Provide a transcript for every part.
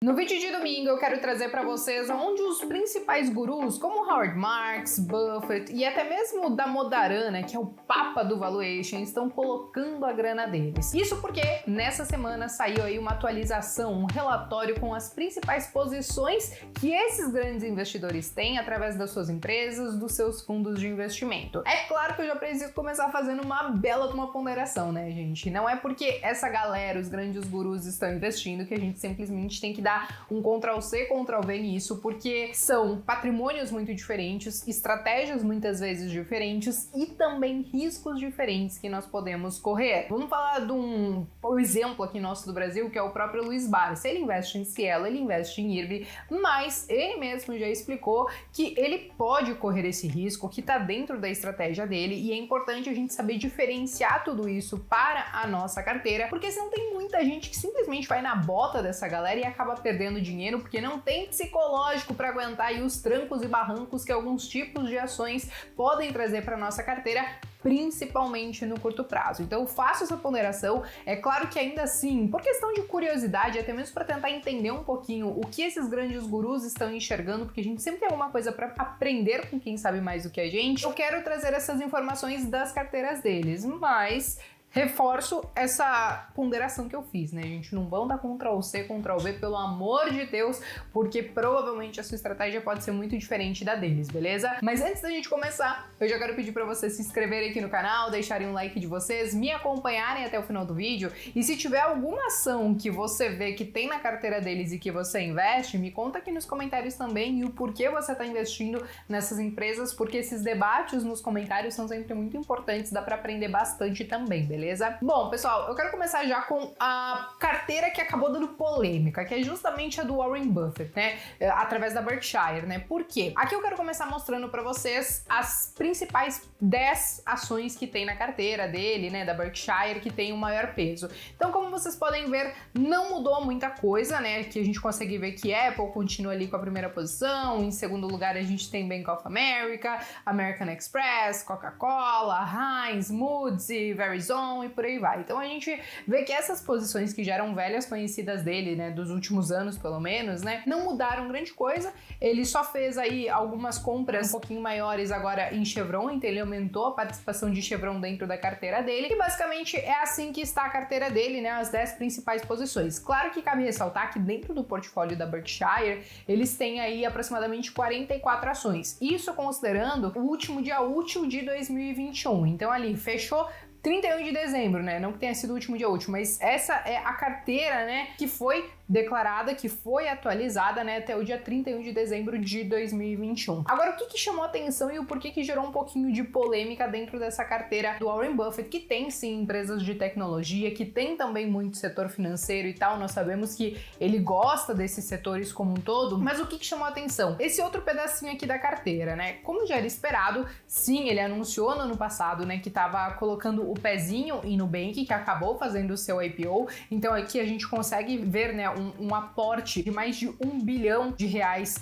No vídeo de domingo eu quero trazer para vocês onde os principais gurus, como Howard Marks, Buffett e até mesmo Damodaran, que é o papa do valuation, estão colocando a grana deles. Isso porque nessa semana saiu aí uma atualização, um relatório com as principais posições que esses grandes investidores têm através das suas empresas, dos seus fundos de investimento. É claro que eu já preciso começar fazendo uma bela de uma ponderação, né, gente? Não é porque essa galera, os grandes gurus, estão investindo que a gente simplesmente tem que dar um Ctrl+C, Ctrl+V nisso, porque são patrimônios muito diferentes, estratégias muitas vezes diferentes e também riscos diferentes que nós podemos correr. Vamos falar de um exemplo aqui nosso do Brasil, que é o próprio Luiz Barsi. Ele investe em Cielo, ele investe em IRB, mas ele mesmo já explicou que ele pode correr esse risco, que está dentro da estratégia dele, e é importante a gente saber diferenciar tudo isso para a nossa carteira, porque senão tem muita gente que simplesmente vai na bota dessa galera e acaba perdendo dinheiro porque não tem psicológico para aguentar aí os trancos e barrancos que alguns tipos de ações podem trazer para nossa carteira, principalmente no curto prazo. Então eu faço essa ponderação, é claro que ainda assim, por questão de curiosidade, até mesmo para tentar entender um pouquinho o que esses grandes gurus estão enxergando, porque a gente sempre tem alguma coisa para aprender com quem sabe mais do que a gente, eu quero trazer essas informações das carteiras deles, mas reforço essa ponderação que eu fiz, né, gente? Não vão dar Ctrl+C, Ctrl+V, pelo amor de Deus, porque provavelmente a sua estratégia pode ser muito diferente da deles, beleza? Mas antes da gente começar, eu já quero pedir para vocês se inscreverem aqui no canal, deixarem um like de vocês, me acompanharem até o final do vídeo, e se tiver alguma ação que você vê que tem na carteira deles e que você investe, me conta aqui nos comentários também e o porquê você está investindo nessas empresas, porque esses debates nos comentários são sempre muito importantes, dá para aprender bastante também, beleza? Bom, pessoal, eu quero começar já com a carteira que acabou dando polêmica, que é justamente a do Warren Buffett, né? Através da Berkshire, né? Por quê? Aqui eu quero começar mostrando para vocês as principais 10 ações que tem na carteira dele, né? Da Berkshire, que tem o maior peso. Então, como vocês podem ver, não mudou muita coisa, né? Que a gente consegue ver que Apple continua ali com a primeira posição, em segundo lugar a gente tem Bank of America, American Express, Coca-Cola, Heinz, Moody's, Verizon, e por aí vai. Então a gente vê que essas posições que já eram velhas conhecidas dele, né, dos últimos anos pelo menos, né, não mudaram grande coisa. Ele só fez aí algumas compras um pouquinho maiores agora em Chevron, então ele aumentou a participação de Chevron dentro da carteira dele, e basicamente é assim que está a carteira dele, né, as 10 principais posições. Claro que cabe ressaltar que dentro do portfólio da Berkshire, eles têm aí aproximadamente 44 ações, isso considerando o último dia útil de 2021, então ali fechou 31 de dezembro, né? Não que tenha sido o último dia útil, mas essa é a carteira, né, que foi declarada, que foi atualizada, né, até o dia 31 de dezembro de 2021. Agora, o que chamou a atenção e o porquê que gerou um pouquinho de polêmica dentro dessa carteira do Warren Buffett, que tem sim empresas de tecnologia, que tem também muito setor financeiro e tal, nós sabemos que ele gosta desses setores como um todo, mas o que chamou a atenção? Esse outro pedacinho aqui da carteira, né? Como já era esperado, sim, ele anunciou no ano passado, né, que estava colocando o pezinho em Nubank, que acabou fazendo o seu IPO, então aqui a gente consegue ver, né, um aporte de mais de R$1 bilhão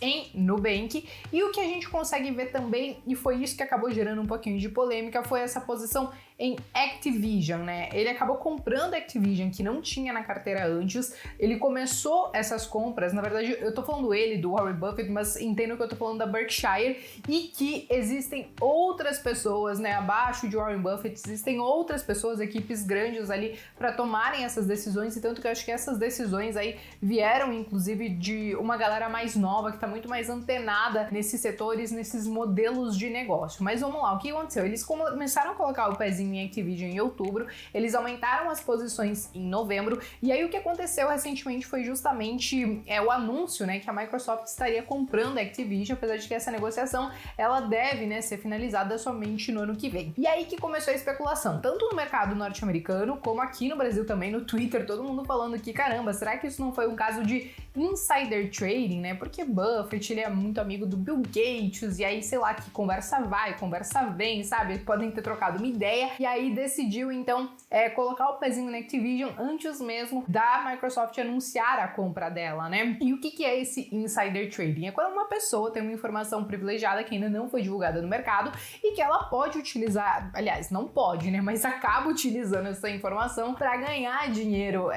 em Nubank, e o que a gente consegue ver também, e foi isso que acabou gerando um pouquinho de polêmica, foi essa posição em Activision, né? Ele acabou comprando Activision, que não tinha na carteira antes, ele começou essas compras, na verdade eu tô falando ele, do Warren Buffett, mas entendo que eu tô falando da Berkshire, e que existem outras pessoas, né, abaixo de Warren Buffett, existem outras pessoas, equipes grandes ali para tomarem essas decisões, e tanto que eu acho que essas decisões aí vieram inclusive de uma galera mais nova, que tá muito mais antenada nesses setores, nesses modelos de negócio. Mas vamos lá, o que aconteceu? Eles começaram a colocar o pezinho em Activision em outubro, eles aumentaram as posições em novembro, e aí o que aconteceu recentemente foi justamente o anúncio, né, que a Microsoft estaria comprando a Activision, apesar de que essa negociação ela deve, né, ser finalizada somente no ano que vem. E aí que começou a especulação, tanto no mercado norte-americano, como aqui no Brasil também, no Twitter, todo mundo falando que, caramba, será que isso não foi um caso de insider trading, né? Porque Buffett, ele é muito amigo do Bill Gates, e aí, sei lá, que conversa vai, conversa vem, sabe? Podem ter trocado uma ideia, e aí decidiu, então, colocar o pezinho na Activision antes mesmo da Microsoft anunciar a compra dela, né? E o que é esse insider trading? É quando uma pessoa tem uma informação privilegiada que ainda não foi divulgada no mercado e que ela pode utilizar, aliás, não pode, né? Mas acaba utilizando essa informação para ganhar dinheiro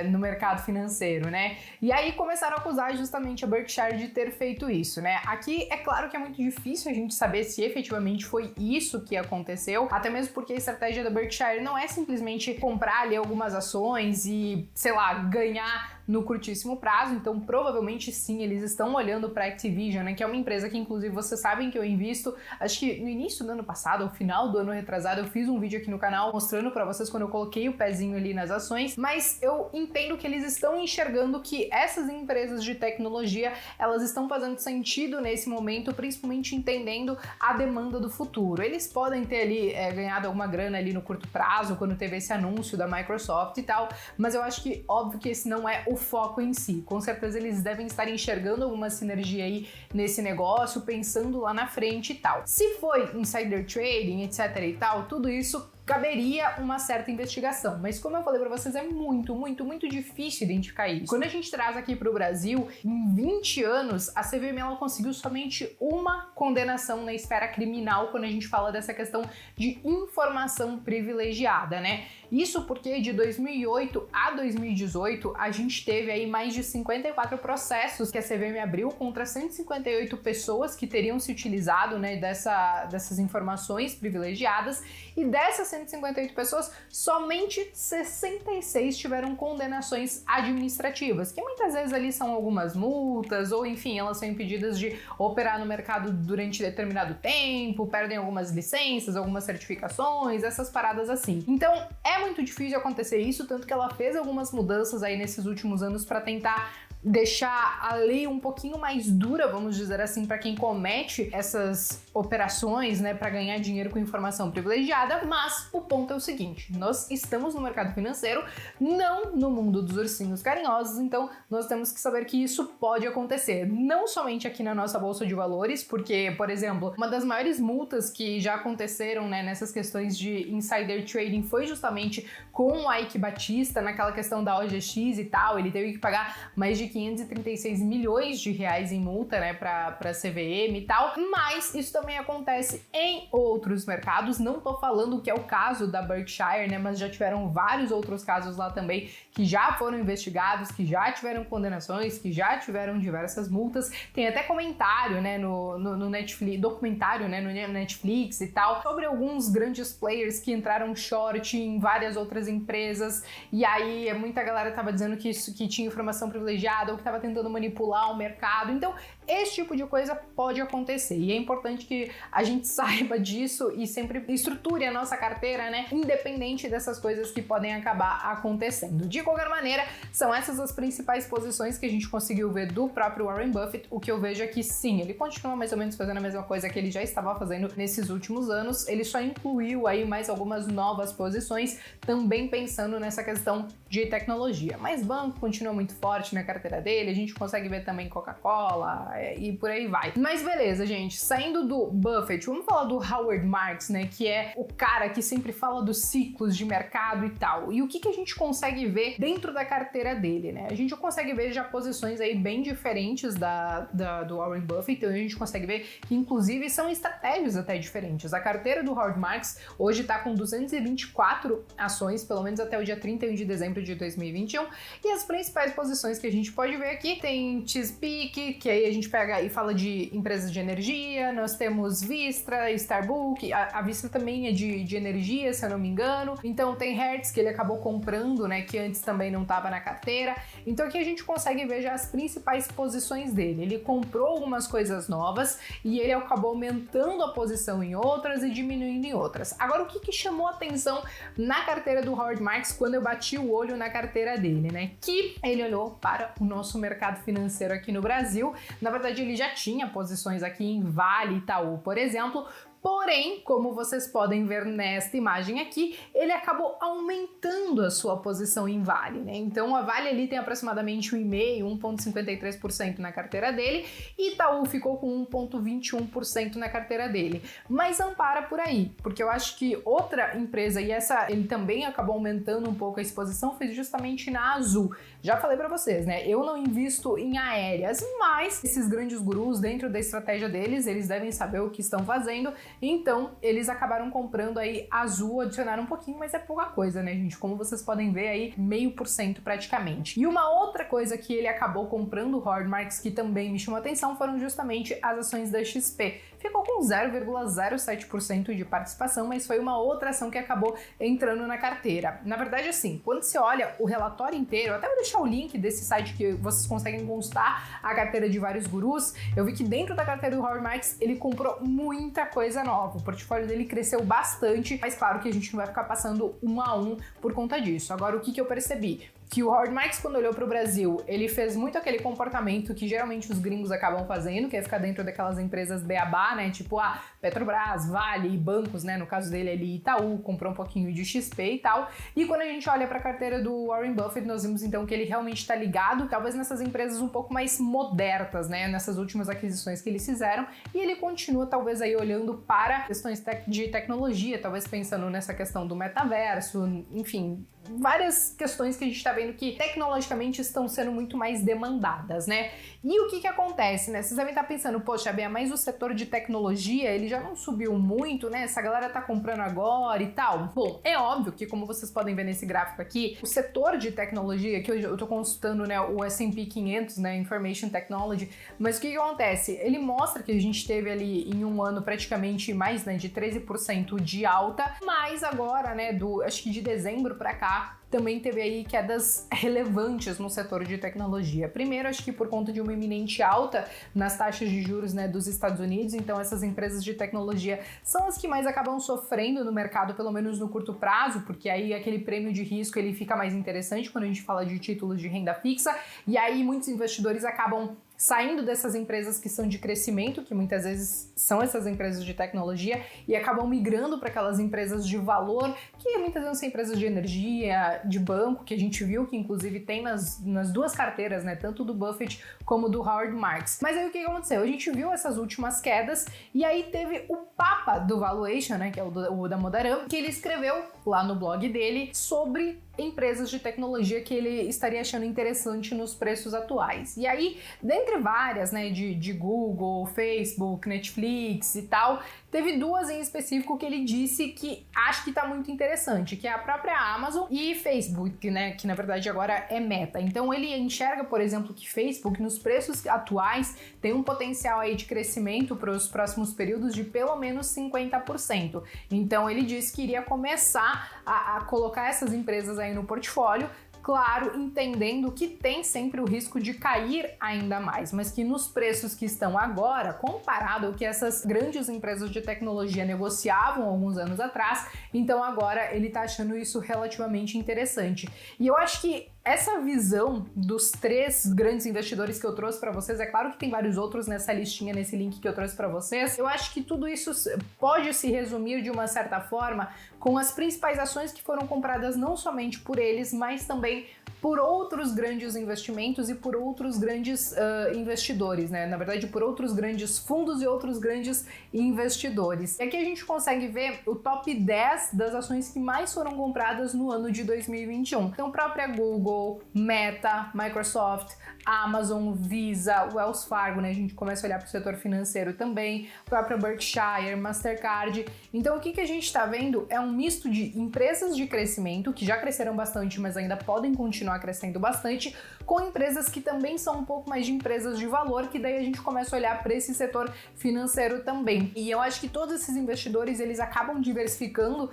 no mercado financeiro, né? E aí, como começaram a acusar justamente a Berkshire de ter feito isso, né? Aqui é claro que é muito difícil a gente saber se efetivamente foi isso que aconteceu, até mesmo porque a estratégia da Berkshire não é simplesmente comprar ali algumas ações e, sei lá, ganhar no curtíssimo prazo, então provavelmente sim, eles estão olhando para a Activision, né, que é uma empresa que inclusive vocês sabem que eu invisto, acho que no início do ano passado, ao final do ano retrasado, eu fiz um vídeo aqui no canal mostrando para vocês quando eu coloquei o pezinho ali nas ações, mas eu entendo que eles estão enxergando que essas empresas de tecnologia, elas estão fazendo sentido nesse momento, principalmente entendendo a demanda do futuro. Eles podem ter ali ganhado alguma grana ali no curto prazo, quando teve esse anúncio da Microsoft e tal, mas eu acho que óbvio que esse não é o foco em si. Com certeza eles devem estar enxergando alguma sinergia aí nesse negócio, pensando lá na frente e tal. Se foi insider trading, etc e tal, tudo isso caberia uma certa investigação, mas como eu falei para vocês, é muito difícil identificar isso. Quando a gente traz aqui para o Brasil, em 20 anos, a CVM ela conseguiu somente uma condenação na esfera criminal quando a gente fala dessa questão de informação privilegiada, né? Isso porque de 2008 a 2018, a gente teve aí mais de 54 processos que a CVM abriu contra 158 pessoas que teriam se utilizado, né, dessas informações privilegiadas, e dessas 158 pessoas, somente 66 tiveram condenações administrativas, que muitas vezes ali são algumas multas, ou enfim, elas são impedidas de operar no mercado durante determinado tempo, perdem algumas licenças, algumas certificações, essas paradas assim. Então, é muito difícil acontecer isso, tanto que ela fez algumas mudanças aí nesses últimos anos para tentar deixar a lei um pouquinho mais dura, vamos dizer assim, para quem comete essas operações, né, para ganhar dinheiro com informação privilegiada, mas o ponto é o seguinte, nós estamos no mercado financeiro, não no mundo dos ursinhos carinhosos, então nós temos que saber que isso pode acontecer, não somente aqui na nossa bolsa de valores, porque, por exemplo, uma das maiores multas que já aconteceram, né, nessas questões de insider trading foi justamente com o Eike Batista, naquela questão da OGX e tal, ele teve que pagar mais de 536 milhões de reais em multa, né, para CVM e tal, mas isso também acontece em outros mercados, não tô falando que é o caso da Berkshire, né, mas já tiveram vários outros casos lá também que já foram investigados, que já tiveram condenações, que já tiveram diversas multas, tem até comentário, né, no Netflix, documentário, né, no Netflix e tal, sobre alguns grandes players que entraram short em várias outras empresas, e aí muita galera tava dizendo que tinha informação privilegiada, ou que estava tentando manipular o mercado. Então, esse tipo de coisa pode acontecer. E é importante que a gente saiba disso e sempre estruture a nossa carteira, né? Independente dessas coisas que podem acabar acontecendo. De qualquer maneira, são essas as principais posições que a gente conseguiu ver do próprio Warren Buffett. O que eu vejo é que sim, ele continua mais ou menos fazendo a mesma coisa que ele já estava fazendo nesses últimos anos. Ele só incluiu aí mais algumas novas posições, também pensando nessa questão de tecnologia. Mas banco continua muito forte na carteira dele, a gente consegue ver também Coca-Cola e por aí vai. Mas beleza, gente, saindo do Buffett, vamos falar do Howard Marks, né, que é o cara que sempre fala dos ciclos de mercado e tal. E o que a gente consegue ver dentro da carteira dele, né? A gente consegue ver já posições aí bem diferentes do Warren Buffett, então a gente consegue ver que inclusive são estratégias até diferentes. A carteira do Howard Marks hoje tá com 224 ações, pelo menos até o dia 31 de dezembro de 2021, e as principais posições que a gente pode ver aqui tem Chesapeake, que aí a gente pega e fala de empresas de energia, nós temos Vistra, Starbucks, a Vistra também é de energia, se eu não me engano, então tem Hertz, que ele acabou comprando, né, que antes também não estava na carteira, então aqui a gente consegue ver já as principais posições dele, ele comprou algumas coisas novas e ele acabou aumentando a posição em outras e diminuindo em outras. Agora, o que chamou a atenção na carteira do Howard Marks quando eu bati o olho na carteira dele, né, que ele olhou para o nosso mercado financeiro aqui no Brasil. Na verdade, ele já tinha posições aqui em Vale, Itaú, por exemplo. Porém, como vocês podem ver nesta imagem aqui, ele acabou aumentando a sua posição em Vale, né? Então a Vale ali tem aproximadamente 1,5%, 1,53% na carteira dele, e Itaú ficou com 1,21% na carteira dele. Mas não para por aí, porque eu acho que outra empresa, e essa ele também acabou aumentando um pouco a exposição, foi justamente na Azul. Já falei para vocês, né? Eu não invisto em aéreas, mas esses grandes gurus, dentro da estratégia deles, eles devem saber o que estão fazendo. então eles acabaram comprando aí Azul, adicionaram um pouquinho, mas é pouca coisa, né, gente? Como vocês podem ver aí, 0,5% praticamente. E uma outra coisa que ele acabou comprando, o Howard Marks, que também me chamou a atenção, foram justamente as ações da XP. Ficou com 0,07% de participação, mas foi uma outra ação que acabou entrando na carteira. Na verdade, assim, quando você olha o relatório inteiro, até vou deixar o link desse site que vocês conseguem consultar a carteira de vários gurus, eu vi que dentro da carteira do Howard Marks ele comprou muita coisa nova, o portfólio dele cresceu bastante, mas claro que a gente não vai ficar passando um a um por conta disso. Agora, o que eu percebi? Que o Howard Marks, quando olhou para o Brasil, ele fez muito aquele comportamento que geralmente os gringos acabam fazendo, que é ficar dentro daquelas empresas beabá, né? Tipo, Petrobras, Vale e bancos, né? No caso dele ali, Itaú, comprou um pouquinho de XP e tal. E quando a gente olha para a carteira do Warren Buffett, nós vimos então que ele realmente está ligado, talvez nessas empresas um pouco mais modernas, né? Nessas últimas aquisições que eles fizeram. E ele continua, talvez, aí olhando para questões de tecnologia, talvez pensando nessa questão do metaverso, enfim, várias questões que a gente está vendo que tecnologicamente estão sendo muito mais demandadas, né? E o que acontece, né? Vocês devem estar pensando, poxa, Bea, mas o setor de tecnologia, ele já não subiu muito, né? Essa galera tá comprando agora e tal. Bom, é óbvio que, como vocês podem ver nesse gráfico aqui, o setor de tecnologia, que eu tô consultando, né, o S&P 500, né, Information Technology, mas o que acontece? Ele mostra que a gente teve ali em um ano praticamente mais, né, de 13% de alta, mas agora, né, acho que de dezembro para cá, também teve aí quedas relevantes no setor de tecnologia. Primeiro, acho que por conta de uma iminente alta nas taxas de juros, né, dos Estados Unidos, então essas empresas de tecnologia são as que mais acabam sofrendo no mercado, pelo menos no curto prazo, porque aí aquele prêmio de risco ele fica mais interessante quando a gente fala de títulos de renda fixa, e aí muitos investidores acabam saindo dessas empresas que são de crescimento, que muitas vezes são essas empresas de tecnologia, e acabam migrando para aquelas empresas de valor, que muitas vezes são empresas de energia, de banco, que a gente viu que inclusive tem nas duas carteiras, né, tanto do Buffett como do Howard Marks. Mas aí o que aconteceu? A gente viu essas últimas quedas, e aí teve o papa do valuation, né, que é o da Modaram, que ele escreveu lá no blog dele sobre empresas de tecnologia que ele estaria achando interessante nos preços atuais. E aí, dentre várias, né, de Google, Facebook, Netflix e tal, teve duas em específico que ele disse que acho que tá muito interessante, que é a própria Amazon e Facebook, né, que na verdade agora é Meta. Então ele enxerga, por exemplo, que Facebook nos preços atuais tem um potencial aí de crescimento para os próximos períodos de pelo menos 50%. Então ele disse que iria começar a colocar essas empresas aí no portfólio, claro, entendendo que tem sempre o risco de cair ainda mais, mas que nos preços que estão agora, comparado ao que essas grandes empresas de tecnologia negociavam alguns anos atrás, então agora ele tá achando isso relativamente interessante. E eu acho que essa visão dos três grandes investidores que eu trouxe para vocês, é claro que tem vários outros nessa listinha, nesse link que eu trouxe para vocês, eu acho que tudo isso pode se resumir de uma certa forma com as principais ações que foram compradas não somente por eles, mas também por outros grandes investimentos e por outros grandes investidores, né? Na verdade, por outros grandes fundos e outros grandes investidores. E aqui a gente consegue ver o top 10 das ações que mais foram compradas no ano de 2021. Então, própria Google, Meta, Microsoft, Amazon, Visa, Wells Fargo, né? A gente começa a olhar para o setor financeiro também, própria Berkshire, Mastercard. Então, o que a gente está vendo é um misto de empresas de crescimento, que já cresceram bastante, mas ainda podem continuar crescendo bastante, com empresas que também são um pouco mais de empresas de valor, que daí a gente começa a olhar para esse setor financeiro também. E eu acho que todos esses investidores, eles acabam diversificando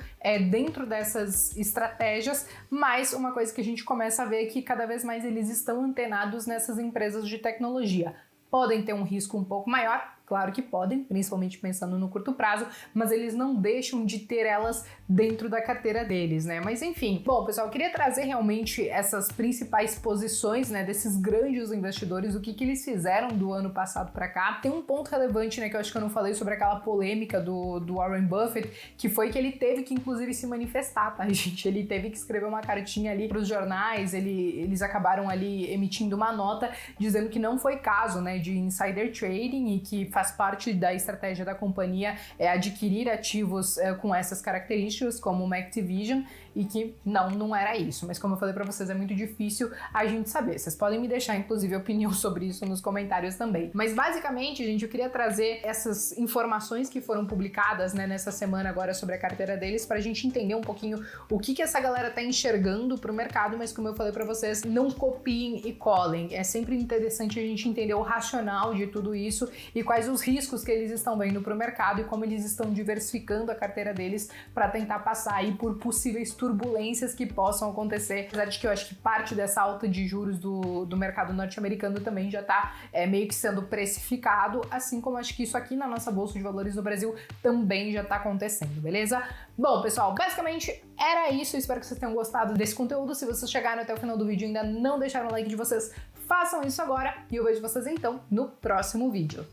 dentro dessas estratégias, mas uma coisa que a gente começa a ver é que cada vez mais eles estão antenados nessas empresas de tecnologia. Podem ter um risco um pouco maior, claro que podem, principalmente pensando no curto prazo, mas eles não deixam de ter elas dentro da carteira deles, né? Mas enfim, bom, pessoal, eu queria trazer realmente essas principais posições, né, desses grandes investidores, o que eles fizeram do ano passado para cá. Tem um ponto relevante, né, que eu acho que eu não falei sobre aquela polêmica do Warren Buffett, que foi que ele teve que, inclusive, se manifestar, tá, gente? Ele teve que escrever uma cartinha ali para os jornais, eles acabaram ali emitindo uma nota dizendo que não foi caso, né, de insider trading e que faz parte da estratégia da companhia adquirir ativos com essas características, como uma Activision, e que não era isso. Mas como eu falei pra vocês, é muito difícil a gente saber. Vocês podem me deixar, inclusive, opinião sobre isso nos comentários também. Mas basicamente, gente, eu queria trazer essas informações que foram publicadas, né, nessa semana agora sobre a carteira deles, pra gente entender um pouquinho o que essa galera tá enxergando pro mercado, mas como eu falei pra vocês, não copiem e colhem. É sempre interessante a gente entender o racional de tudo isso e quais os riscos que eles estão vendo pro mercado e como eles estão diversificando a carteira deles para tentar passar aí por possíveis turbulências que possam acontecer. Apesar de que eu acho que parte dessa alta de juros do mercado norte-americano também já tá meio que sendo precificado, assim como acho que isso aqui na nossa Bolsa de Valores no Brasil também já tá acontecendo, beleza? Bom, pessoal, basicamente era isso. Eu espero que vocês tenham gostado desse conteúdo. Se vocês chegaram até o final do vídeo e ainda não deixaram o like de vocês, façam isso agora e eu vejo vocês então no próximo vídeo.